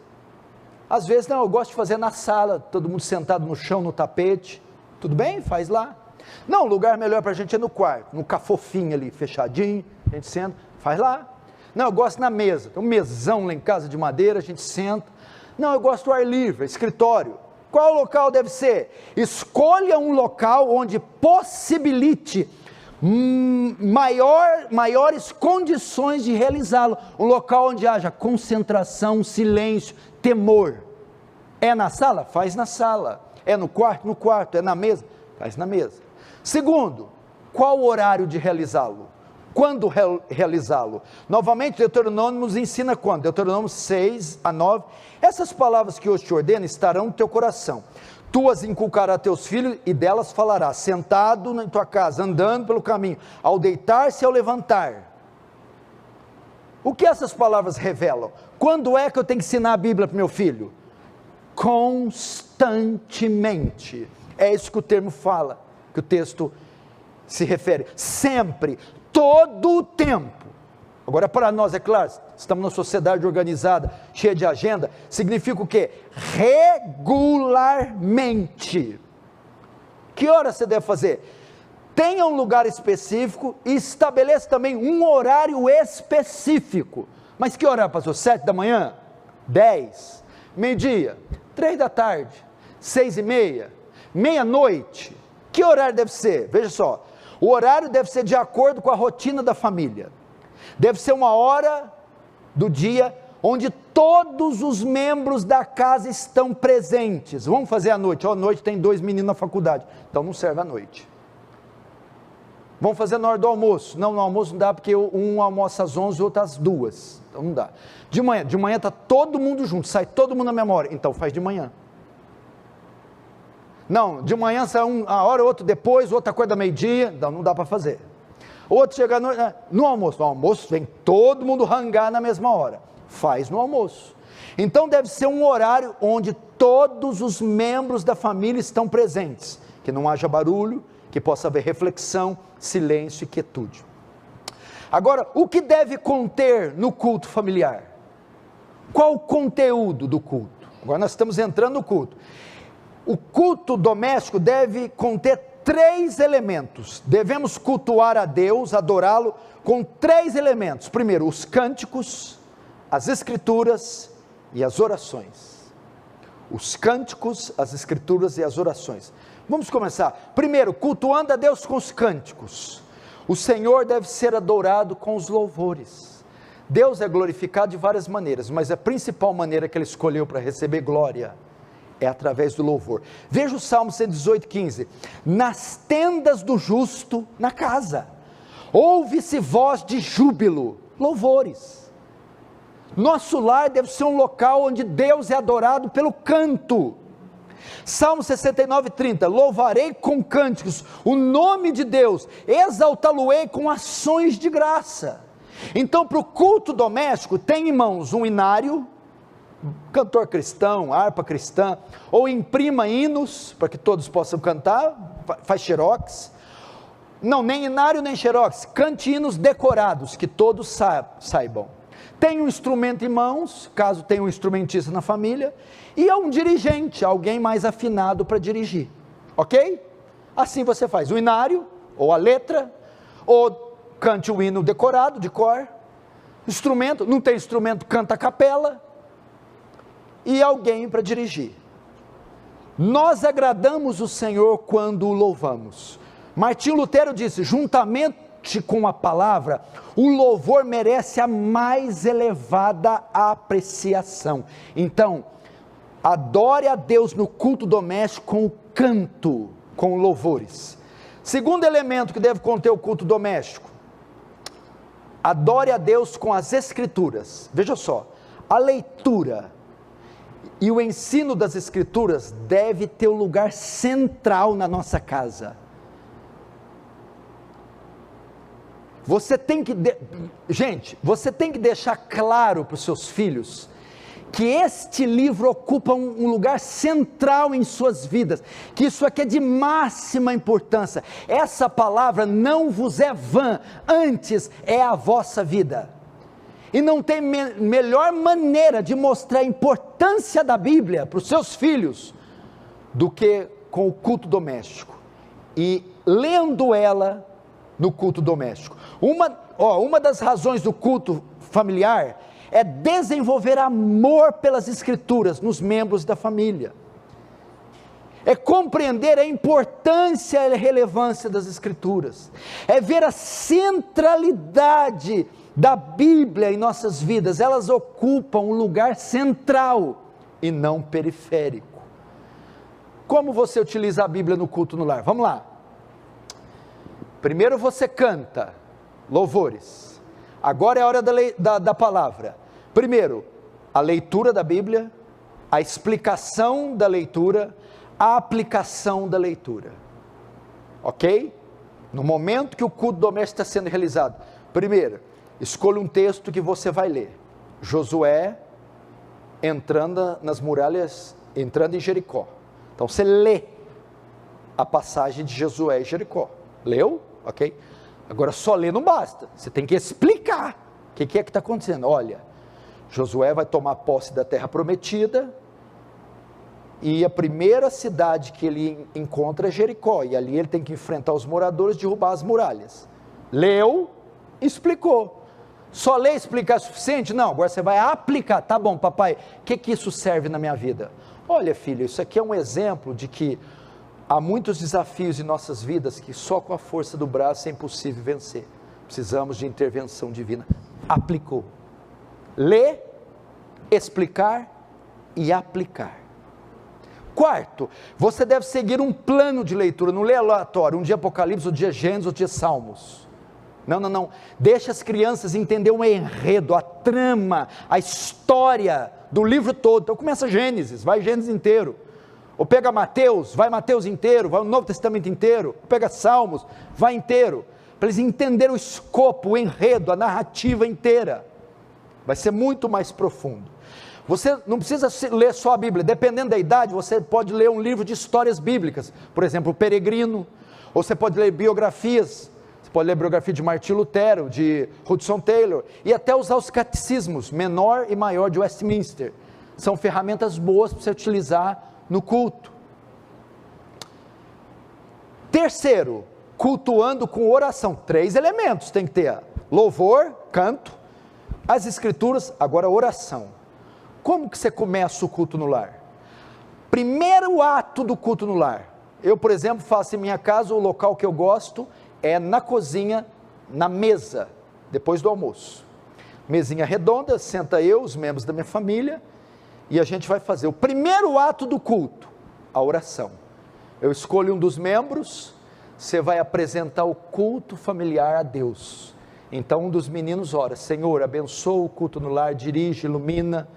Às vezes, não, eu gosto de fazer na sala, todo mundo sentado no chão, no tapete. Tudo bem? Faz lá. Não, o lugar melhor para a gente é no quarto, no cafofinho ali, fechadinho, a gente senta, faz lá. Não, eu gosto na mesa, tem um mesão lá em casa de madeira, a gente senta. Não, eu gosto do ar livre, escritório. Qual local deve ser? Escolha um local onde possibilite maiores condições de realizá-lo. Um local onde haja concentração, silêncio, temor. É na sala? Faz na sala. É no quarto? No quarto. É na mesa? Faz na mesa. Segundo, qual o horário de realizá-lo? Quando realizá-lo? Novamente, Deuteronômio nos ensina quando? Deuteronômio 6 a 9. Essas palavras que hoje te ordeno estarão no teu coração. Tu as inculcarás a teus filhos e delas falarás, sentado na tua casa, andando pelo caminho, ao deitar-se e ao levantar. O que essas palavras revelam? Quando é que eu tenho que ensinar a Bíblia para o meu filho? Constantemente. É isso que o termo fala, que o texto se refere. Sempre, todo o tempo. Agora, para nós, é claro, estamos numa sociedade organizada, cheia de agenda, significa o quê? Regularmente. Que hora você deve fazer? Tenha um lugar específico e estabeleça também um horário específico. Mas que horário, pastor? 7 da manhã? 10? Meio-dia? 3 da tarde? 6:30? Meia-noite? Que horário deve ser? Veja só, o horário deve ser de acordo com a rotina da família. Deve ser uma hora do dia onde todos os membros da casa estão presentes. Vamos fazer à noite. À noite tem 2 meninos na faculdade, então não serve à noite. Vamos fazer na hora do almoço. Não, no almoço não dá, porque um almoça às 11 e o outro às 2. Então não dá. De manhã está todo mundo junto, sai todo mundo na mesma hora, então faz de manhã. Não, de manhã sai a hora, outro depois, outra coisa meio-dia, então não dá para fazer. Outro chega no almoço vem todo mundo rangar na mesma hora, faz no almoço. Então deve ser um horário onde todos os membros da família estão presentes, que não haja barulho, que possa haver reflexão, silêncio e quietude. Agora, o que deve conter no culto familiar? Qual o conteúdo do culto? Agora nós estamos entrando no culto. O culto doméstico deve conter 3 elementos. Devemos cultuar a Deus, adorá-lo, com 3 elementos. Primeiro, os cânticos, as escrituras e as orações. Os cânticos, as escrituras e as orações. Vamos começar. Primeiro, cultuando a Deus com os cânticos. O Senhor deve ser adorado com os louvores. Deus é glorificado de várias maneiras, mas a principal maneira que Ele escolheu para receber glória é através do louvor. Veja o Salmo 118:15. Nas tendas do justo, na casa, ouve-se voz de júbilo, louvores. Nosso lar deve ser um local onde Deus é adorado pelo canto. Salmo 69:30, louvarei com cânticos o nome de Deus, exaltá-lo-ei com ações de graça. Então, para o culto doméstico, tem em mãos um inário, cantor cristão, harpa cristã, ou imprima hinos, para que todos possam cantar, faz xerox, não, nem inário nem xerox, cante hinos decorados, que todos saibam. Tem um instrumento em mãos, caso tenha um instrumentista na família, e é um dirigente, alguém mais afinado para dirigir, ok? Assim você faz o inário, ou a letra, ou cante o hino decorado, de cor, instrumento, não tem instrumento, canta a capela, e alguém para dirigir. Nós agradamos o Senhor quando o louvamos. Martinho Lutero disse, juntamente com a palavra, o louvor merece a mais elevada apreciação. Então, adore a Deus no culto doméstico com o canto, com louvores. Segundo elemento que deve conter o culto doméstico, adore a Deus com as escrituras. Veja só, a leitura e o ensino das escrituras deve ter um lugar central na nossa casa. Você tem que, você tem que deixar claro para os seus filhos que este livro ocupa um lugar central em suas vidas, que isso aqui é de máxima importância. Essa palavra não vos é vã, antes é a vossa vida. E não tem melhor maneira de mostrar a importância da Bíblia para os seus filhos do que com o culto doméstico e lendo ela no culto doméstico. Uma das razões do culto familiar é desenvolver amor pelas escrituras nos membros da família, é compreender a importância e a relevância das escrituras, é ver a centralidade da Bíblia em nossas vidas. Elas ocupam um lugar central e não periférico. Como você utiliza a Bíblia no culto no lar? Vamos lá. Primeiro você canta, louvores. Agora é a hora da palavra. Primeiro, a leitura da Bíblia, a explicação da leitura, a aplicação da leitura. Ok? No momento que o culto doméstico está sendo realizado, primeiro, escolha um texto que você vai ler. Josué entrando nas muralhas, entrando em Jericó. Então você lê a passagem de Josué e Jericó. Leu? Ok? Agora só ler não basta, você tem que explicar o que é que está acontecendo. Olha, Josué vai tomar posse da terra prometida, e a primeira cidade que ele encontra é Jericó, e ali ele tem que enfrentar os moradores, derrubar as muralhas. Leu, explicou. Só ler e explicar é suficiente? Não, agora você vai aplicar. Tá bom, papai, o que isso serve na minha vida? Olha, filho, isso aqui é um exemplo de que há muitos desafios em nossas vidas que só com a força do braço é impossível vencer. Precisamos de intervenção divina. Aplicou. Ler, explicar e aplicar. Quarto, você deve seguir um plano de leitura, não lê aleatório, um dia Apocalipse, um dia Gênesis, outro dia Salmos. Não, deixa as crianças entender o enredo, a trama, a história do livro todo. Então começa Gênesis, vai Gênesis inteiro, ou pega Mateus, vai Mateus inteiro, vai o Novo Testamento inteiro, ou pega Salmos, vai inteiro, para eles entenderem o escopo, o enredo, a narrativa inteira, vai ser muito mais profundo. Você não precisa ler só a Bíblia, dependendo da idade, você pode ler um livro de histórias bíblicas, por exemplo, O Peregrino, ou você pode ler biografias, você pode ler a biografia de Martim Lutero, de Hudson Taylor, e até usar os catecismos, menor e maior de Westminster, são ferramentas boas para você utilizar no culto. Terceiro, cultuando com oração, 3 elementos tem que ter, louvor, canto, as escrituras, agora oração. Como que você começa o culto no lar? Primeiro ato do culto no lar, eu por exemplo faço em minha casa, o local que eu gosto é na cozinha, na mesa, depois do almoço, mesinha redonda, senta eu, os membros da minha família, e a gente vai fazer o primeiro ato do culto, a oração. Eu escolho um dos membros, você vai apresentar o culto familiar a Deus, então um dos meninos ora, Senhor abençoa o culto no lar, dirige, ilumina.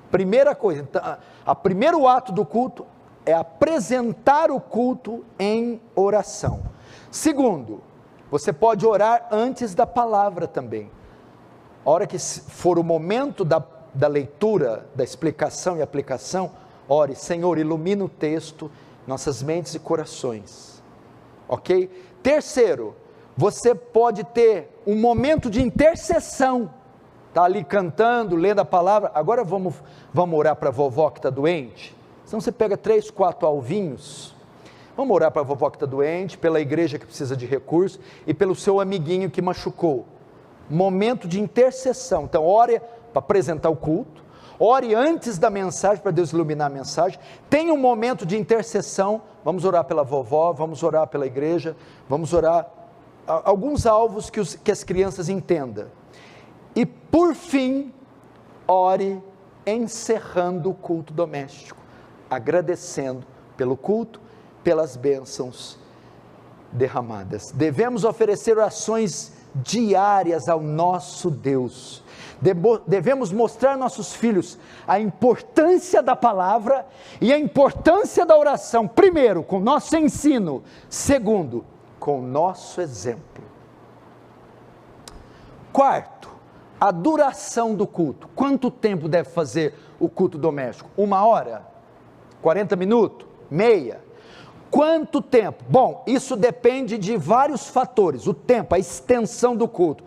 Primeira coisa, então, o primeiro ato do culto é apresentar o culto em oração. Segundo, você pode orar antes da palavra também. A hora que for o momento da leitura, da explicação e aplicação, ore, Senhor, ilumina o texto, nossas mentes e corações. Ok? Terceiro, você pode ter um momento de intercessão. Está ali cantando, lendo a palavra, agora vamos orar para a vovó que está doente? Então você pega 3, 4 alvinhos, vamos orar para a vovó que está doente, pela igreja que precisa de recursos, e pelo seu amiguinho que machucou, momento de intercessão. Então ore para apresentar o culto, ore antes da mensagem, para Deus iluminar a mensagem, tenha um momento de intercessão, vamos orar pela vovó, vamos orar pela igreja, vamos orar, alguns alvos que as crianças entendam. E por fim, ore encerrando o culto doméstico, agradecendo pelo culto, pelas bênçãos derramadas. Devemos oferecer orações diárias ao nosso Deus. Devemos mostrar aos nossos filhos a importância da palavra e a importância da oração, primeiro, com o nosso ensino, segundo, com o nosso exemplo. Quarto, a duração do culto. Quanto tempo deve fazer o culto doméstico? 1 hora? 40 minutos? Meia? Quanto tempo? Bom, isso depende de vários fatores, o tempo, a extensão do culto.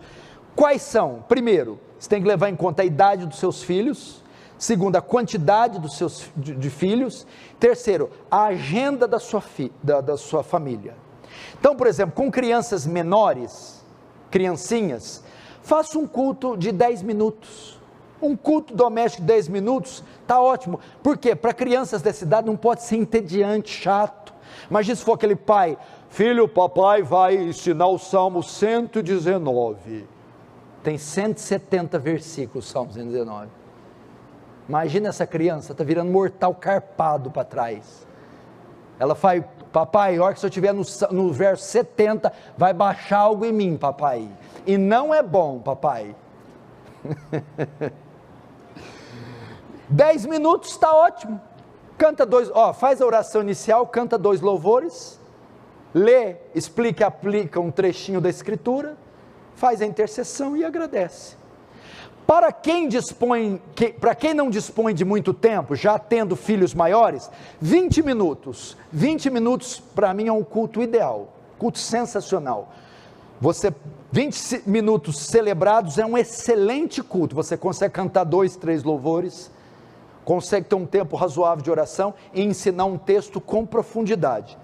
Quais são? Primeiro, você tem que levar em conta a idade dos seus filhos. Segundo, a quantidade dos seus de filhos. Terceiro, a agenda da sua família. Então, por exemplo, com crianças menores, criancinhas, faça um culto de 10 minutos. Um culto doméstico de 10 minutos, está ótimo. Por quê? Para crianças dessa idade não pode ser entediante, chato. Imagina se for aquele pai, filho, papai vai ensinar o Salmo 119. Tem 170 versículos, Salmo 119. Imagina essa criança, está virando mortal carpado para trás. Ela vai Papai, a hora que você estiver no verso 70, vai baixar algo em mim, papai. E não é bom, papai. 10 minutos está ótimo. Canta 2, faz a oração inicial, canta 2 louvores, lê, explica, aplica um trechinho da escritura, faz a intercessão e agradece. Para quem não dispõe de muito tempo, já tendo filhos maiores, 20 minutos. 20 minutos para mim é um culto ideal, culto sensacional. 20 minutos celebrados é um excelente culto. Você consegue cantar 2, 3 louvores, consegue ter um tempo razoável de oração e ensinar um texto com profundidade.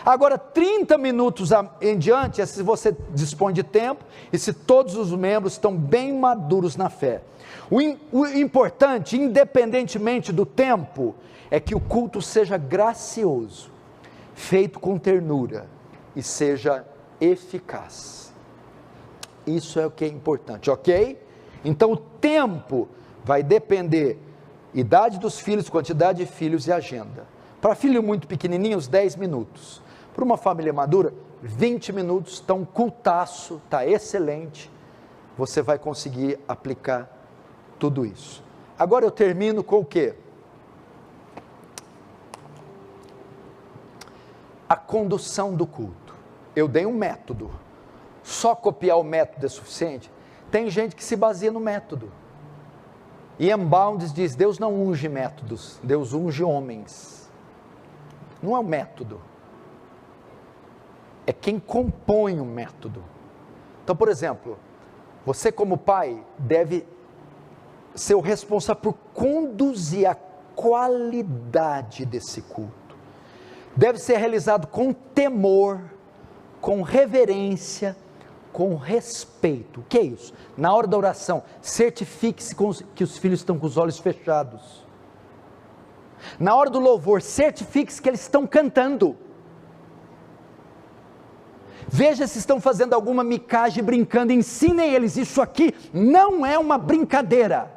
Agora, 30 minutos em diante é se você dispõe de tempo e se todos os membros estão bem maduros na fé. O importante, independentemente do tempo, é que o culto seja gracioso, feito com ternura e seja eficaz. Isso é o que é importante, ok? Então o tempo vai depender idade dos filhos, quantidade de filhos e agenda. Para filho muito pequenininho, uns 10 minutos. Para uma família madura, 20 minutos, está um cultaço, está excelente, você vai conseguir aplicar tudo isso. Agora eu termino com o quê? A condução do culto. Eu dei um método, só copiar o método é suficiente? Tem gente que se baseia no método. Ian Bounds diz, Deus não unge métodos, Deus unge homens. Não é o método. É quem compõe o método. Então, por exemplo, você como pai deve ser o responsável por conduzir a qualidade desse culto. Deve ser realizado com temor, com reverência, com respeito. O que é isso? Na hora da oração, certifique-se que os filhos estão com os olhos fechados. Na hora do louvor, certifique-se que eles estão cantando. Veja se estão fazendo alguma micagem, brincando, ensinem eles, isso aqui não é uma brincadeira,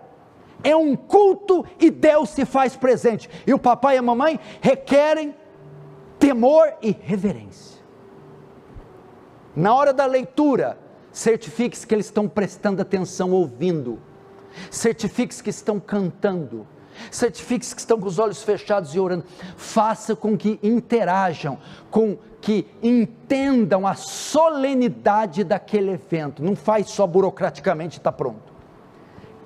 é um culto e Deus se faz presente, e o papai e a mamãe requerem temor e reverência. Na hora da leitura, certifique-se que eles estão prestando atenção, ouvindo, certifique-se que estão cantando, certifique-se que estão com os olhos fechados e orando, faça com que interajam, com que entendam a solenidade daquele evento, não faz só burocraticamente e está pronto.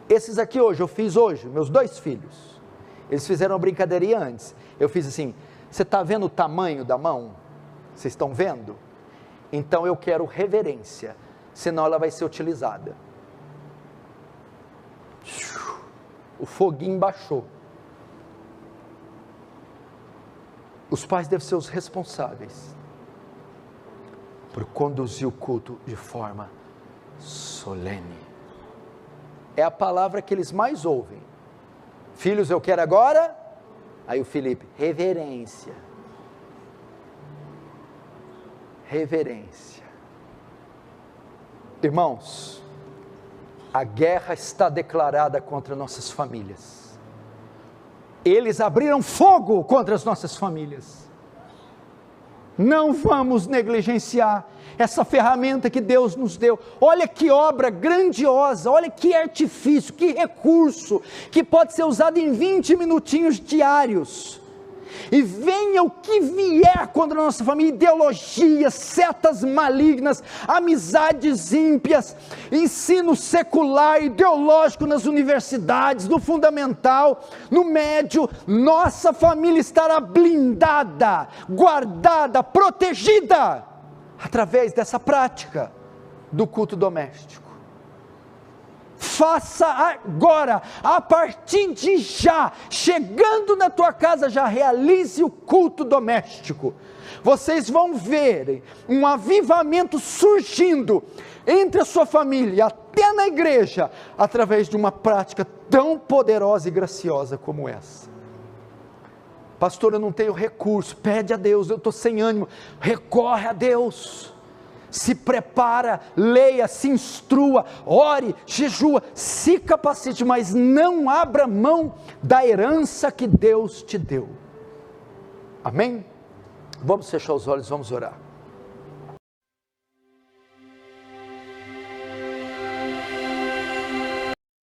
Esses aqui eu fiz hoje, meus 2 filhos, eles fizeram uma brincadeirinha antes, eu fiz assim, você está vendo o tamanho da mão? Vocês estão vendo? Então eu quero reverência, senão ela vai ser utilizada. O foguinho baixou. Os pais devem ser os responsáveis por conduzir o culto de forma solene. É a palavra que eles mais ouvem. Filhos, eu quero agora. Aí o Felipe, reverência. Reverência. Irmãos, a guerra está declarada contra nossas famílias. Eles abriram fogo contra as nossas famílias. Não vamos negligenciar essa ferramenta que Deus nos deu. Olha que obra grandiosa, olha que artifício, que recurso, que pode ser usado em 20 minutinhos diários. E venha o que vier contra a nossa família, ideologias, setas malignas, amizades ímpias, ensino secular, ideológico nas universidades, no fundamental, no médio, nossa família estará blindada, guardada, protegida, através dessa prática do culto doméstico. Faça agora, a partir de já, chegando na tua casa, já realize o culto doméstico. Vocês vão ver um avivamento surgindo entre a sua família, até na igreja, através de uma prática tão poderosa e graciosa como essa. Pastor, eu não tenho recurso, pede a Deus, eu estou sem ânimo, recorre a Deus. Se prepara, leia, se instrua, ore, jejua, se capacite, mas não abra mão da herança que Deus te deu. Amém? Vamos fechar os olhos, vamos orar.